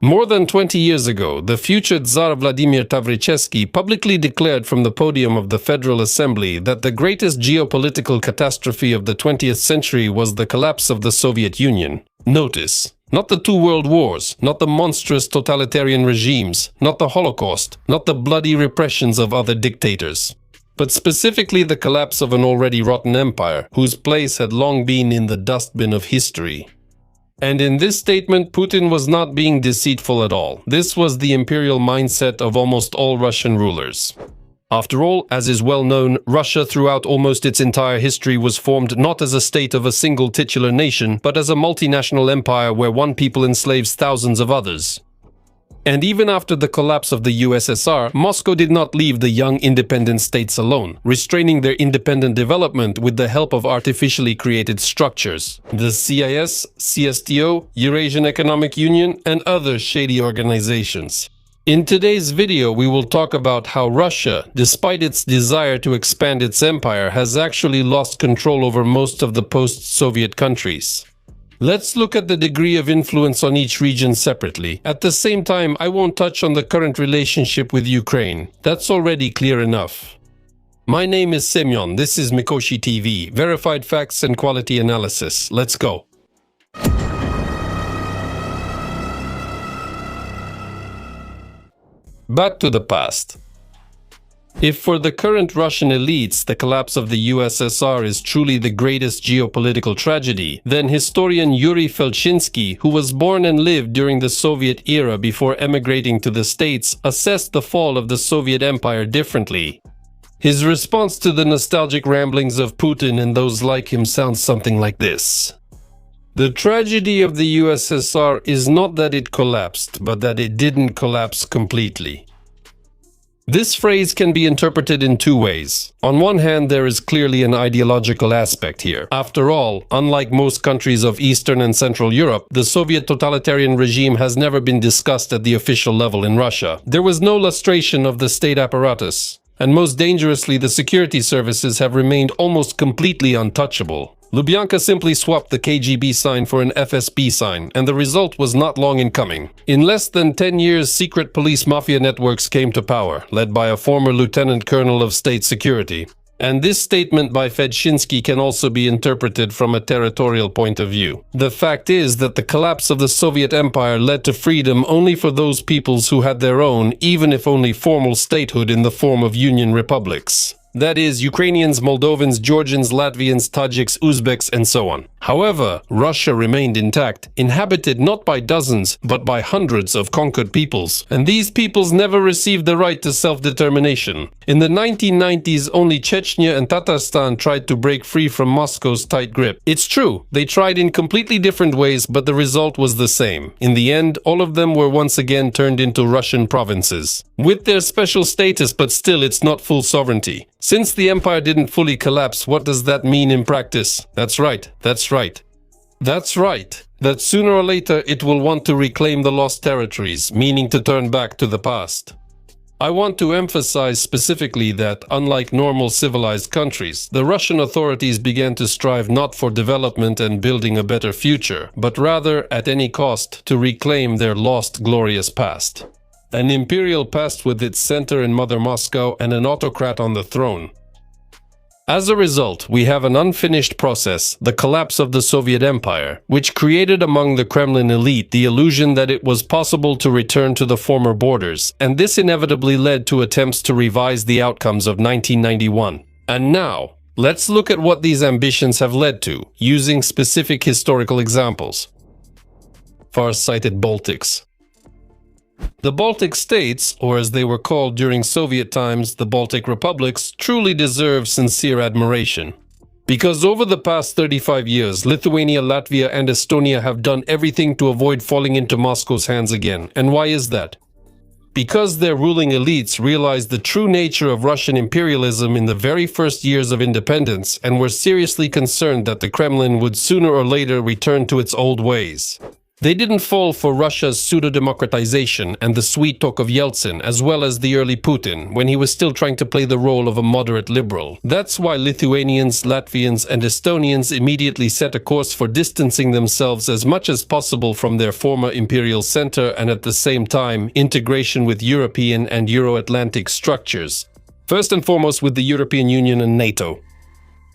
More than 20 years ago, the future Tsar Vladimir Tavrichesky publicly declared from the podium of the Federal Assembly that the greatest geopolitical catastrophe of the 20th century was the collapse of the Soviet Union. Notice, not the two world wars, not the monstrous totalitarian regimes, not the Holocaust, not the bloody repressions of other dictators, but specifically the collapse of an already rotten empire, whose place had long been in the dustbin of history. And in this statement, Putin was not being deceitful at all. This was the imperial mindset of almost all Russian rulers. After all, as is well known, Russia throughout almost its entire history was formed not as a state of a single titular nation, but as a multinational empire where one people enslaves thousands of others. And even after the collapse of the USSR, Moscow did not leave the young independent states alone, restraining their independent development with the help of artificially created structures. The CIS, CSTO, Eurasian Economic Union, and other shady organizations. In today's video, we will talk about how Russia, despite its desire to expand its empire, has actually lost control over most of the post-Soviet countries. Let's look at the degree of influence on each region separately. At the same time, I won't touch on the current relationship with Ukraine. That's already clear enough. My name is Semyon. This is Mikoshi TV. Verified facts and quality analysis. Let's go. Back to the past. If for the current Russian elites the collapse of the USSR is truly the greatest geopolitical tragedy, then historian Yuri Felchinsky, who was born and lived during the Soviet era before emigrating to the States, assessed the fall of the Soviet Empire differently. His response to the nostalgic ramblings of Putin and those like him sounds something like this. The tragedy of the USSR is not that it collapsed, but that it didn't collapse completely. This phrase can be interpreted in two ways. On one hand, there is clearly an ideological aspect here. After all, unlike most countries of Eastern and Central Europe, the Soviet totalitarian regime has never been discussed at the official level in Russia. There was no lustration of the state apparatus. And most dangerously, the security services have remained almost completely untouchable. Lubyanka simply swapped the KGB sign for an FSB sign, and the result was not long in coming. In less than 10 years, secret police mafia networks came to power, led by a former lieutenant colonel of state security. And this statement by Felchinsky can also be interpreted from a territorial point of view. The fact is that the collapse of the Soviet Empire led to freedom only for those peoples who had their own, even if only formal statehood in the form of union republics. That is, Ukrainians, Moldovans, Georgians, Latvians, Tajiks, Uzbeks, and so on. However, Russia remained intact, inhabited not by dozens, but by hundreds of conquered peoples, and these peoples never received the right to self-determination. In the 1990s, only Chechnya and Tatarstan tried to break free from Moscow's tight grip. It's true, they tried in completely different ways, but the result was the same. In the end, all of them were once again turned into Russian provinces. With their special status, but still it's not full sovereignty. Since the empire didn't fully collapse, what does that mean in practice? That's right. That sooner or later it will want to reclaim the lost territories, meaning to turn back to the past. I want to emphasize specifically that, unlike normal civilized countries, the Russian authorities began to strive not for development and building a better future, but rather, at any cost, to reclaim their lost glorious past. An imperial past with its center in Mother Moscow and an autocrat on the throne. As a result, we have an unfinished process, the collapse of the Soviet Empire, which created among the Kremlin elite the illusion that it was possible to return to the former borders, and this inevitably led to attempts to revise the outcomes of 1991. And now, let's look at what these ambitions have led to, using specific historical examples. Far-sighted Baltics. The Baltic states, or as they were called during Soviet times, the Baltic republics, truly deserve sincere admiration. Because over the past 35 years, Lithuania, Latvia, and Estonia have done everything to avoid falling into Moscow's hands again. And why is that? Because their ruling elites realized the true nature of Russian imperialism in the very first years of independence and were seriously concerned that the Kremlin would sooner or later return to its old ways. They didn't fall for Russia's pseudo-democratization and the sweet talk of Yeltsin, as well as the early Putin, when he was still trying to play the role of a moderate liberal. That's why Lithuanians, Latvians, and Estonians immediately set a course for distancing themselves as much as possible from their former imperial center and at the same time integration with European and Euro-Atlantic structures. First and foremost with the European Union and NATO.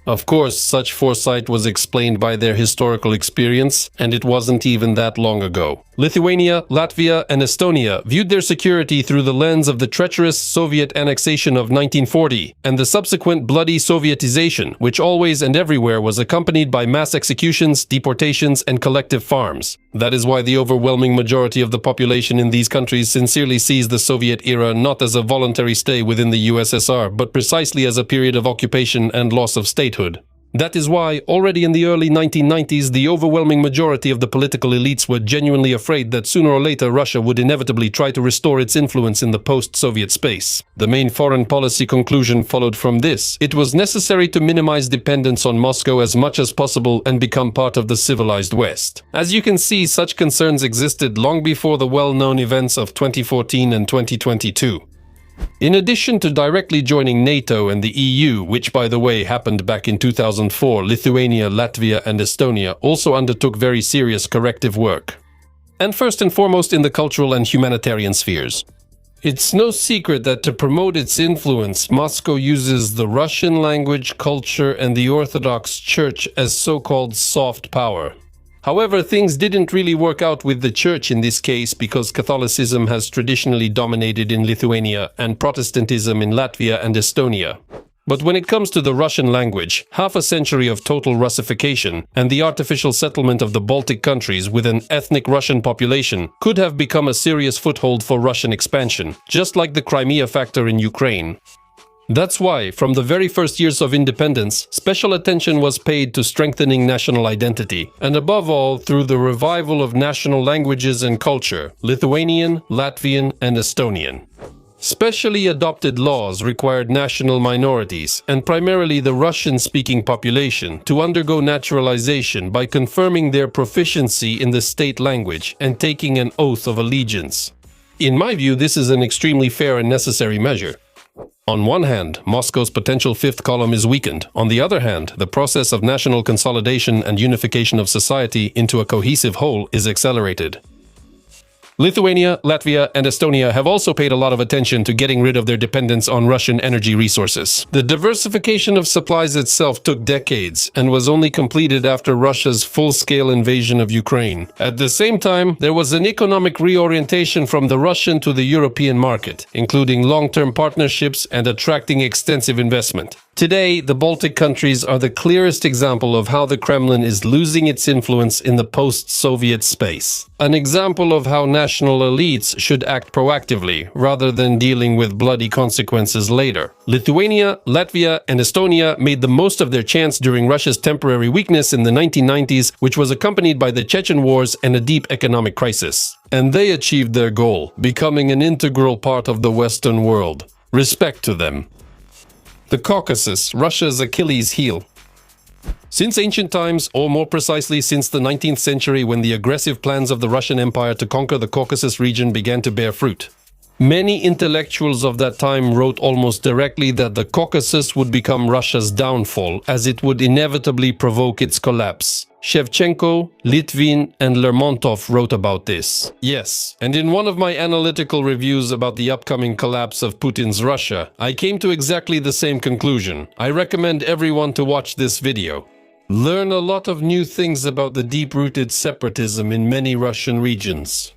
Of course, such foresight was explained by their historical experience, and it wasn't even that long ago. Lithuania, Latvia, and Estonia viewed their security through the lens of the treacherous Soviet annexation of 1940 and the subsequent bloody Sovietization, which always and everywhere was accompanied by mass executions, deportations, and collective farms. That is why the overwhelming majority of the population in these countries sincerely sees the Soviet era not as a voluntary stay within the USSR, but precisely as a period of occupation and loss of statehood. That is why, already in the early 1990s, the overwhelming majority of the political elites were genuinely afraid that sooner or later Russia would inevitably try to restore its influence in the post-Soviet space. The main foreign policy conclusion followed from this. It was necessary to minimize dependence on Moscow as much as possible and become part of the civilized West. As you can see, such concerns existed long before the well-known events of 2014 and 2022. In addition to directly joining NATO and the EU, which by the way happened back in 2004, Lithuania, Latvia and Estonia also undertook very serious corrective work. And first and foremost in the cultural and humanitarian spheres. It's no secret that to promote its influence, Moscow uses the Russian language, culture and the Orthodox Church as so-called soft power. However, things didn't really work out with the church in this case because Catholicism has traditionally dominated in Lithuania and Protestantism in Latvia and Estonia. But when it comes to the Russian language, half a century of total Russification and the artificial settlement of the Baltic countries with an ethnic Russian population could have become a serious foothold for Russian expansion, just like the Crimea factor in Ukraine. That's why, from the very first years of independence, special attention was paid to strengthening national identity, and above all, through the revival of national languages and culture, Lithuanian, Latvian, and Estonian. Specially adopted laws required national minorities, and primarily the Russian-speaking population, to undergo naturalization by confirming their proficiency in the state language and taking an oath of allegiance. In my view, this is an extremely fair and necessary measure. On one hand, Moscow's potential fifth column is weakened. On the other hand, the process of national consolidation and unification of society into a cohesive whole is accelerated. Lithuania, Latvia, and Estonia have also paid a lot of attention to getting rid of their dependence on Russian energy resources. The diversification of supplies itself took decades and was only completed after Russia's full-scale invasion of Ukraine. At the same time, there was an economic reorientation from the Russian to the European market, including long-term partnerships and attracting extensive investment. Today, the Baltic countries are the clearest example of how the Kremlin is losing its influence in the post-Soviet space. An example of how national elites should act proactively, rather than dealing with bloody consequences later. Lithuania, Latvia, and Estonia made the most of their chance during Russia's temporary weakness in the 1990s, which was accompanied by the Chechen Wars and a deep economic crisis. And they achieved their goal, becoming an integral part of the Western world. Respect to them. The Caucasus, Russia's Achilles heel. Since ancient times, or more precisely since the 19th century when the aggressive plans of the Russian Empire to conquer the Caucasus region began to bear fruit, many intellectuals of that time wrote almost directly that the Caucasus would become Russia's downfall, as it would inevitably provoke its collapse. Shevchenko, Litvin, and Lermontov wrote about this. Yes, and in one of my analytical reviews about the upcoming collapse of Putin's Russia, I came to exactly the same conclusion. I recommend everyone to watch this video. Learn a lot of new things about the deep-rooted separatism in many Russian regions.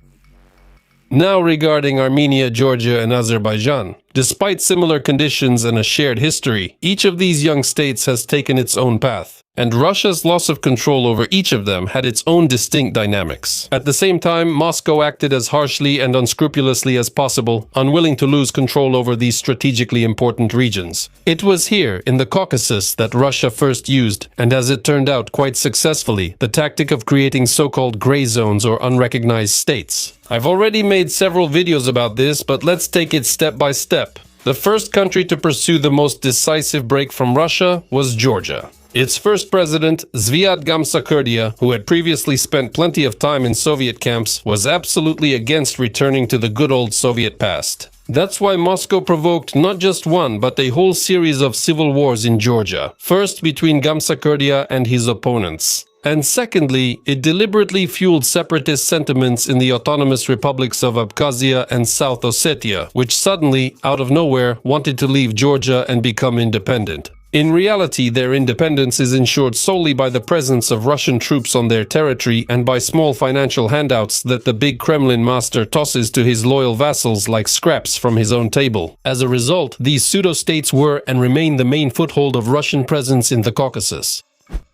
Now regarding Armenia, Georgia, and Azerbaijan. Despite similar conditions and a shared history, each of these young states has taken its own path. And Russia's loss of control over each of them had its own distinct dynamics. At the same time, Moscow acted as harshly and unscrupulously as possible, unwilling to lose control over these strategically important regions. It was here, in the Caucasus, that Russia first used, and as it turned out quite successfully, the tactic of creating so-called gray zones or unrecognized states. I've already made several videos about this, but let's take it step by step. The first country to pursue the most decisive break from Russia was Georgia. Its first president, Zviad Gamsakhurdia, who had previously spent plenty of time in Soviet camps, was absolutely against returning to the good old Soviet past. That's why Moscow provoked not just one, but a whole series of civil wars in Georgia, first between Gamsakhurdia and his opponents. And secondly, it deliberately fueled separatist sentiments in the autonomous republics of Abkhazia and South Ossetia, which suddenly, out of nowhere, wanted to leave Georgia and become independent. In reality, their independence is ensured solely by the presence of Russian troops on their territory and by small financial handouts that the big Kremlin master tosses to his loyal vassals like scraps from his own table. As a result, these pseudo-states were and remain the main foothold of Russian presence in the Caucasus.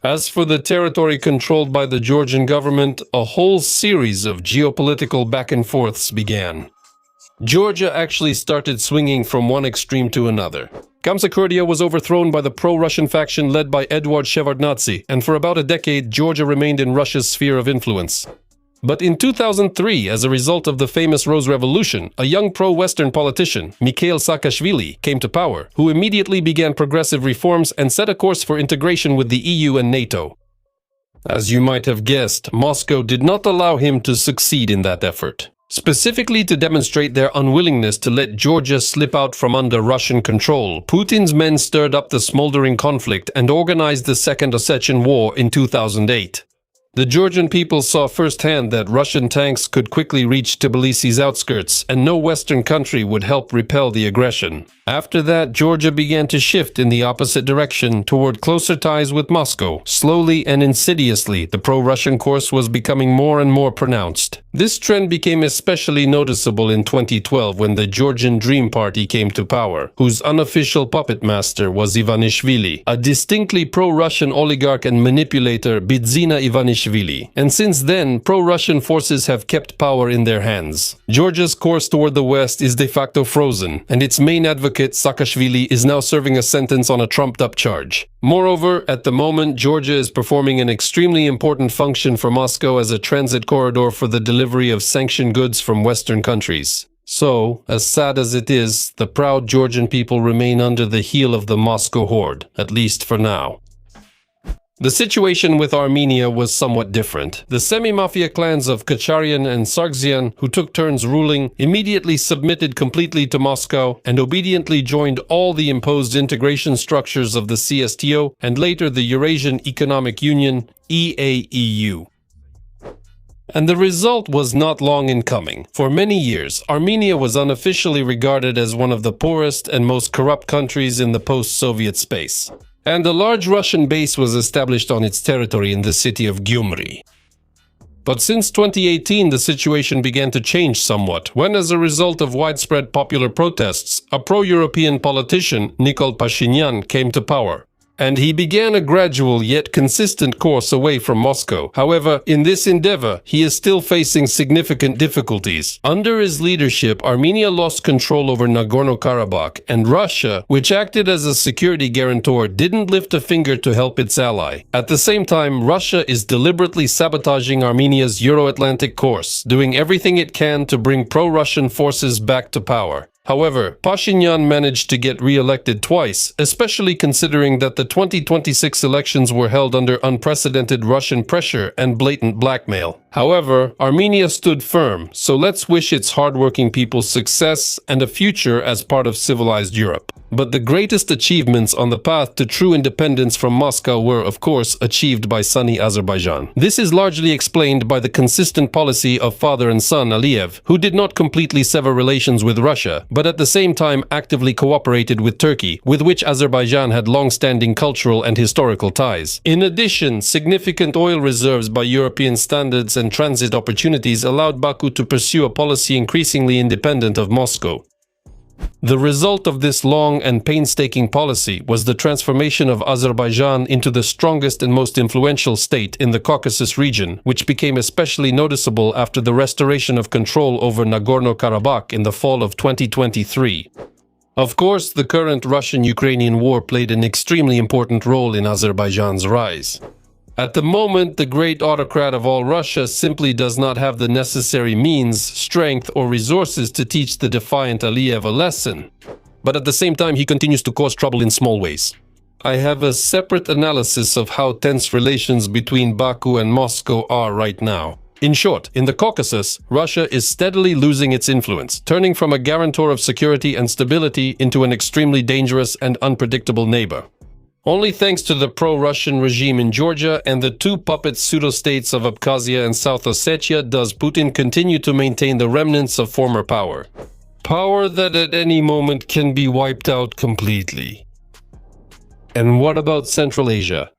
As for the territory controlled by the Georgian government, a whole series of geopolitical back and forths began. Georgia actually started swinging from one extreme to another. Gamsakhurdia was overthrown by the pro-Russian faction led by Eduard Shevardnadze, and for about a decade, Georgia remained in Russia's sphere of influence. But in 2003, as a result of the famous Rose Revolution, a young pro-Western politician, Mikhail Saakashvili, came to power, who immediately began progressive reforms and set a course for integration with the EU and NATO. As you might have guessed, Moscow did not allow him to succeed in that effort. Specifically to demonstrate their unwillingness to let Georgia slip out from under Russian control, Putin's men stirred up the smoldering conflict and organized the Second Ossetian War in 2008. The Georgian people saw firsthand that Russian tanks could quickly reach Tbilisi's outskirts, and no Western country would help repel the aggression. After that, Georgia began to shift in the opposite direction toward closer ties with Moscow. Slowly and insidiously, the pro-Russian course was becoming more and more pronounced. This trend became especially noticeable in 2012 when the Georgian Dream Party came to power, whose unofficial puppet master was Ivanishvili, a distinctly pro-Russian oligarch and manipulator, Bidzina Ivanishvili. And since then, pro-Russian forces have kept power in their hands. Georgia's course toward the west is de facto frozen, and its main advocate, Saakashvili, is now serving a sentence on a trumped-up charge. Moreover, at the moment, Georgia is performing an extremely important function for Moscow as a transit corridor for the delivery of sanctioned goods from Western countries. So, as sad as it is, the proud Georgian people remain under the heel of the Moscow horde, at least for now. The situation with Armenia was somewhat different. The semi-mafia clans of Kacharyan and Sargsyan, who took turns ruling, immediately submitted completely to Moscow and obediently joined all the imposed integration structures of the CSTO and later the Eurasian Economic Union, EAEU. And the result was not long in coming. For many years, Armenia was unofficially regarded as one of the poorest and most corrupt countries in the post-Soviet space. And a large Russian base was established on its territory in the city of Gyumri. But since 2018, the situation began to change somewhat, when as a result of widespread popular protests, a pro-European politician, Nikol Pashinyan, came to power. And he began a gradual yet consistent course away from Moscow. However, in this endeavor, he is still facing significant difficulties. Under his leadership, Armenia lost control over Nagorno-Karabakh, and Russia, which acted as a security guarantor, didn't lift a finger to help its ally. At the same time, Russia is deliberately sabotaging Armenia's Euro-Atlantic course, doing everything it can to bring pro-Russian forces back to power. However, Pashinyan managed to get re-elected twice, especially considering that the 2026 elections were held under unprecedented Russian pressure and blatant blackmail. However, Armenia stood firm, so let's wish its hardworking people success and a future as part of civilized Europe. But the greatest achievements on the path to true independence from Moscow were, of course, achieved by sunny Azerbaijan. This is largely explained by the consistent policy of father and son Aliyev, who did not completely sever relations with Russia, but at the same time actively cooperated with Turkey, with which Azerbaijan had long-standing cultural and historical ties. In addition, significant oil reserves by European standards and transit opportunities allowed Baku to pursue a policy increasingly independent of Moscow. The result of this long and painstaking policy was the transformation of Azerbaijan into the strongest and most influential state in the Caucasus region, which became especially noticeable after the restoration of control over Nagorno-Karabakh in the fall of 2023. Of course, the current Russian-Ukrainian war played an extremely important role in Azerbaijan's rise. At the moment, the great autocrat of all Russia simply does not have the necessary means, strength, or resources to teach the defiant Aliyev a lesson. But at the same time, he continues to cause trouble in small ways. I have a separate analysis of how tense relations between Baku and Moscow are right now. In short, in the Caucasus, Russia is steadily losing its influence, turning from a guarantor of security and stability into an extremely dangerous and unpredictable neighbor. Only thanks to the pro-Russian regime in Georgia and the two puppet pseudo-states of Abkhazia and South Ossetia does Putin continue to maintain the remnants of former power. Power that at any moment can be wiped out completely. And what about Central Asia?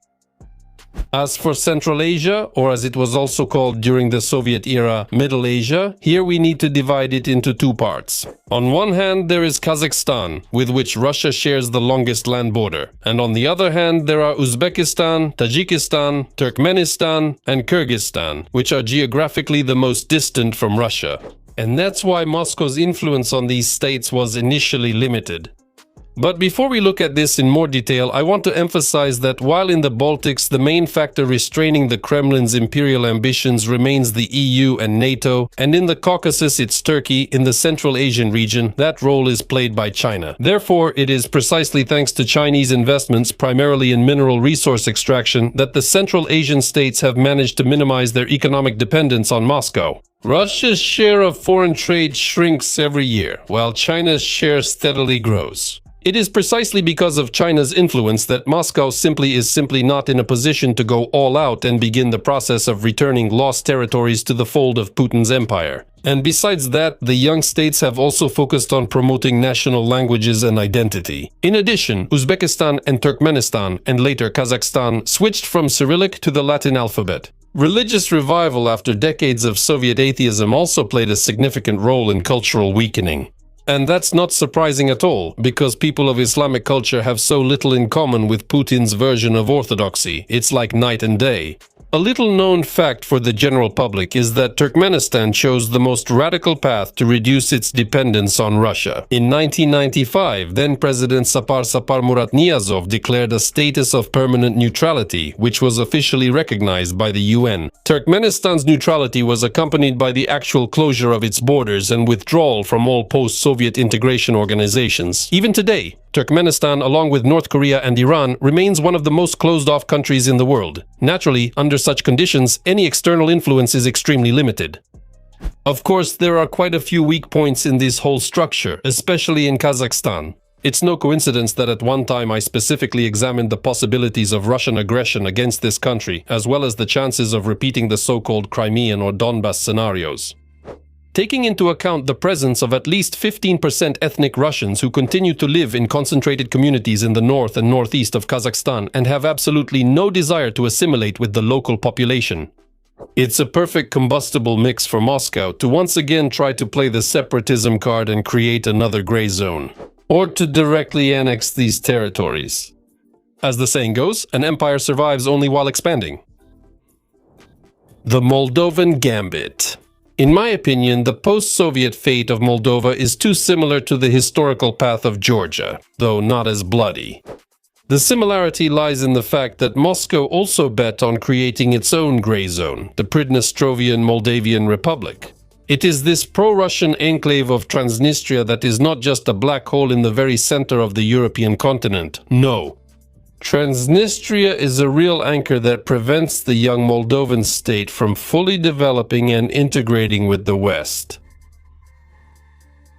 As for Central Asia, or as it was also called during the Soviet era, Middle Asia, here we need to divide it into two parts. On one hand, there is Kazakhstan, with which Russia shares the longest land border. And on the other hand, there are Uzbekistan, Tajikistan, Turkmenistan, and Kyrgyzstan, which are geographically the most distant from Russia. And that's why Moscow's influence on these states was initially limited. But before we look at this in more detail, I want to emphasize that while in the Baltics the main factor restraining the Kremlin's imperial ambitions remains the EU and NATO, and in the Caucasus it's Turkey, in the Central Asian region that role is played by China. Therefore, it is precisely thanks to Chinese investments, primarily in mineral resource extraction, that the Central Asian states have managed to minimize their economic dependence on Moscow. Russia's share of foreign trade shrinks every year, while China's share steadily grows. It is precisely because of China's influence that Moscow is simply not in a position to go all out and begin the process of returning lost territories to the fold of Putin's empire. And besides that, the young states have also focused on promoting national languages and identity. In addition, Uzbekistan and Turkmenistan, and later Kazakhstan, switched from Cyrillic to the Latin alphabet. Religious revival after decades of Soviet atheism also played a significant role in cultural weakening. And that's not surprising at all, because people of Islamic culture have so little in common with Putin's version of orthodoxy. It's like night and day. A little known fact for the general public is that Turkmenistan chose the most radical path to reduce its dependence on Russia. In 1995, then-President Sapar Muratniyazov declared a status of permanent neutrality, which was officially recognized by the UN. Turkmenistan's neutrality was accompanied by the actual closure of its borders and withdrawal from all post-Soviet integration organizations. Even today, Turkmenistan, along with North Korea and Iran, remains one of the most closed-off countries in the world. Naturally, under such conditions, any external influence is extremely limited. Of course, there are quite a few weak points in this whole structure, especially in Kazakhstan. It's no coincidence that at one time I specifically examined the possibilities of Russian aggression against this country, as well as the chances of repeating the so-called Crimean or Donbass scenarios. Taking into account the presence of at least 15% ethnic Russians who continue to live in concentrated communities in the north and northeast of Kazakhstan and have absolutely no desire to assimilate with the local population, it's a perfect combustible mix for Moscow to once again try to play the separatism card and create another gray zone, or to directly annex these territories. As the saying goes, an empire survives only while expanding. The Moldovan Gambit. In my opinion, the post-Soviet fate of Moldova is too similar to the historical path of Georgia, though not as bloody. The similarity lies in the fact that Moscow also bet on creating its own gray zone, the Pridnestrovian Moldavian Republic. It is this pro-Russian enclave of Transnistria that is not just a black hole in the very center of the European continent. No. Transnistria is a real anchor that prevents the young Moldovan state from fully developing and integrating with the West.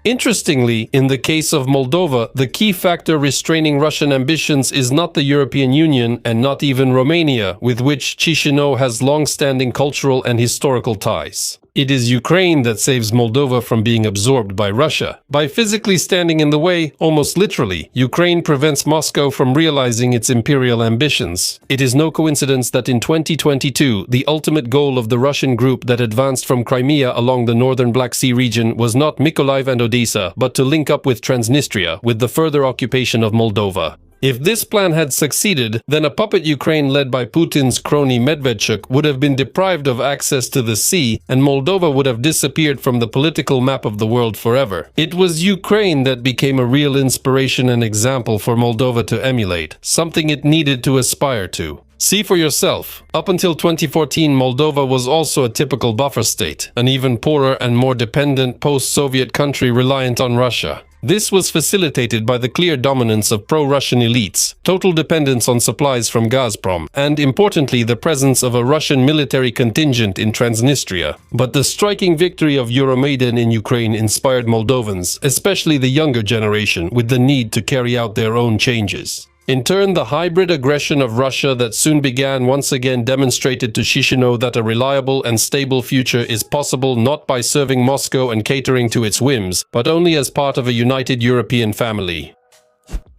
Interestingly, in the case of Moldova, the key factor restraining Russian ambitions is not the European Union and not even Romania, with which Chisinau has long-standing cultural and historical ties. It is Ukraine that saves Moldova from being absorbed by Russia. By physically standing in the way, almost literally, Ukraine prevents Moscow from realizing its imperial ambitions. It is no coincidence that in 2022, the ultimate goal of the Russian group that advanced from Crimea along the northern Black Sea region was not Mykolaiv and Odessa, but to link up with Transnistria, with the further occupation of Moldova. If this plan had succeeded, then a puppet Ukraine led by Putin's crony Medvedchuk would have been deprived of access to the sea, and Moldova would have disappeared from the political map of the world forever. It was Ukraine that became a real inspiration and example for Moldova to emulate, something it needed to aspire to. See for yourself. Up until 2014, Moldova was also a typical buffer state, an even poorer and more dependent post-Soviet country reliant on Russia. This was facilitated by the clear dominance of pro-Russian elites, total dependence on supplies from Gazprom, and importantly the presence of a Russian military contingent in Transnistria. But the striking victory of Euromaidan in Ukraine inspired Moldovans, especially the younger generation, with the need to carry out their own changes. In turn, the hybrid aggression of Russia that soon began once again demonstrated to Chisinau that a reliable and stable future is possible not by serving Moscow and catering to its whims, but only as part of a united European family.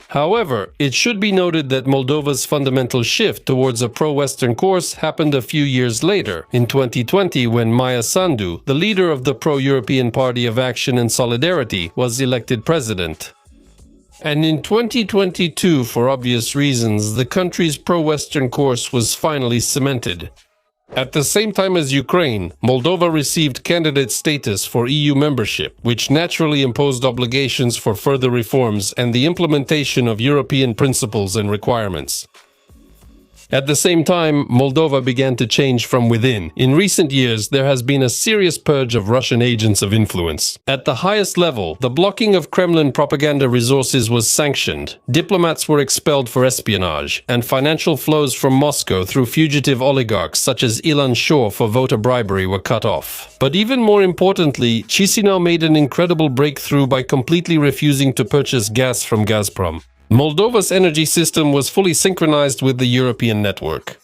However, it should be noted that Moldova's fundamental shift towards a pro-Western course happened a few years later, in 2020, when Maia Sandu, the leader of the pro-European Party of Action and Solidarity, was elected president. And in 2022, for obvious reasons, the country's pro-Western course was finally cemented. At the same time as Ukraine, Moldova received candidate status for EU membership, which naturally imposed obligations for further reforms and the implementation of European principles and requirements. At the same time, Moldova began to change from within. In recent years, there has been a serious purge of Russian agents of influence. At the highest level, the blocking of Kremlin propaganda resources was sanctioned, diplomats were expelled for espionage, and financial flows from Moscow through fugitive oligarchs such as Ilan Shor for voter bribery were cut off. But even more importantly, Chisinau made an incredible breakthrough by completely refusing to purchase gas from Gazprom. Moldova's energy system was fully synchronized with the European network.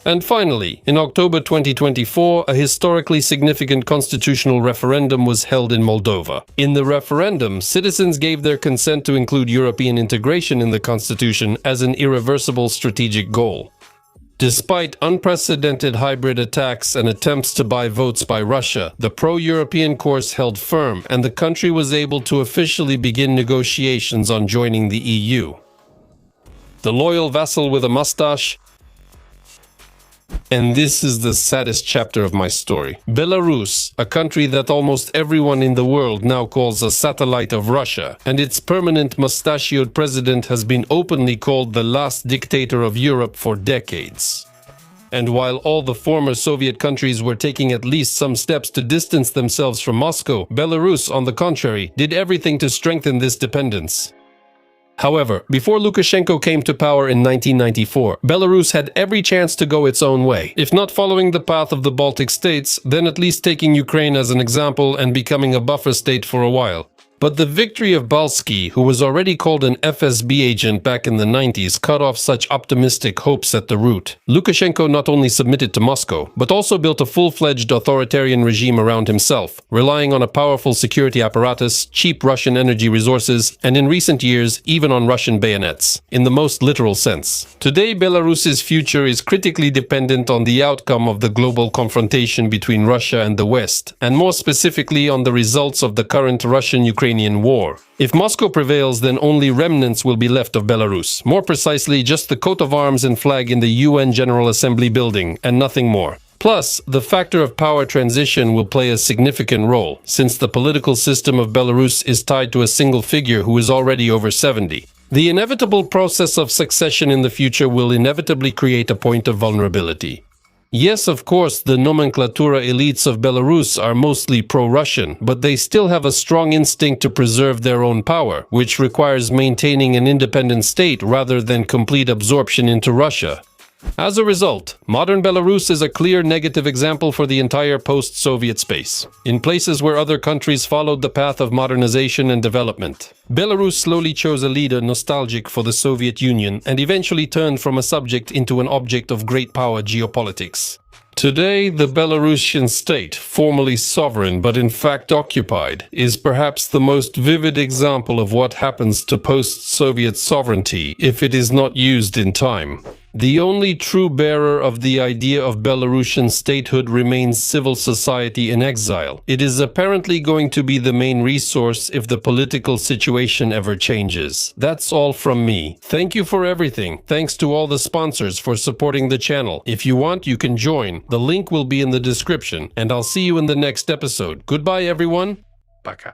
And finally, in October 2024, a historically significant constitutional referendum was held in Moldova. In the referendum, citizens gave their consent to include European integration in the constitution as an irreversible strategic goal. Despite unprecedented hybrid attacks and attempts to buy votes by Russia, the pro-European course held firm and the country was able to officially begin negotiations on joining the EU. The loyal vassal with a mustache. And this is the saddest chapter of my story. Belarus, a country that almost everyone in the world now calls a satellite of Russia, and its permanent mustachioed president has been openly called the last dictator of Europe for decades. And while all the former Soviet countries were taking at least some steps to distance themselves from Moscow, Belarus, on the contrary, did everything to strengthen this dependence. However, before Lukashenko came to power in 1994, Belarus had every chance to go its own way. If not following the path of the Baltic states, then at least taking Ukraine as an example and becoming a buffer state for a while. But the victory of Baltic, who was already called an FSB agent back in the 90s, cut off such optimistic hopes at the root. Lukashenko not only submitted to Moscow, but also built a full-fledged authoritarian regime around himself, relying on a powerful security apparatus, cheap Russian energy resources, and in recent years, even on Russian bayonets, in the most literal sense. Today, Belarus's future is critically dependent on the outcome of the global confrontation between Russia and the West, and more specifically on the results of the current Russian-Ukrainian war. If Moscow prevails, then only remnants will be left of Belarus. More precisely, just the coat of arms and flag in the UN General Assembly building, and nothing more. Plus, the factor of power transition will play a significant role, since the political system of Belarus is tied to a single figure who is already over 70. The inevitable process of succession in the future will inevitably create a point of vulnerability. Yes, of course, the nomenclatura elites of Belarus are mostly pro-Russian, but they still have a strong instinct to preserve their own power, which requires maintaining an independent state rather than complete absorption into Russia. As a result, modern Belarus is a clear negative example for the entire post-Soviet space. In places where other countries followed the path of modernization and development, Belarus slowly chose a leader nostalgic for the Soviet Union and eventually turned from a subject into an object of great power geopolitics. Today, the Belarusian state, formerly sovereign but in fact occupied, is perhaps the most vivid example of what happens to post-Soviet sovereignty if it is not used in time. The only true bearer of the idea of Belarusian statehood remains civil society in exile. It is apparently going to be the main resource if the political situation ever changes. That's all from me. Thank you for everything. Thanks to all the sponsors for supporting the channel. If you want, you can join. The link will be in the description, and I'll see you in the next episode. Goodbye, everyone. Пока.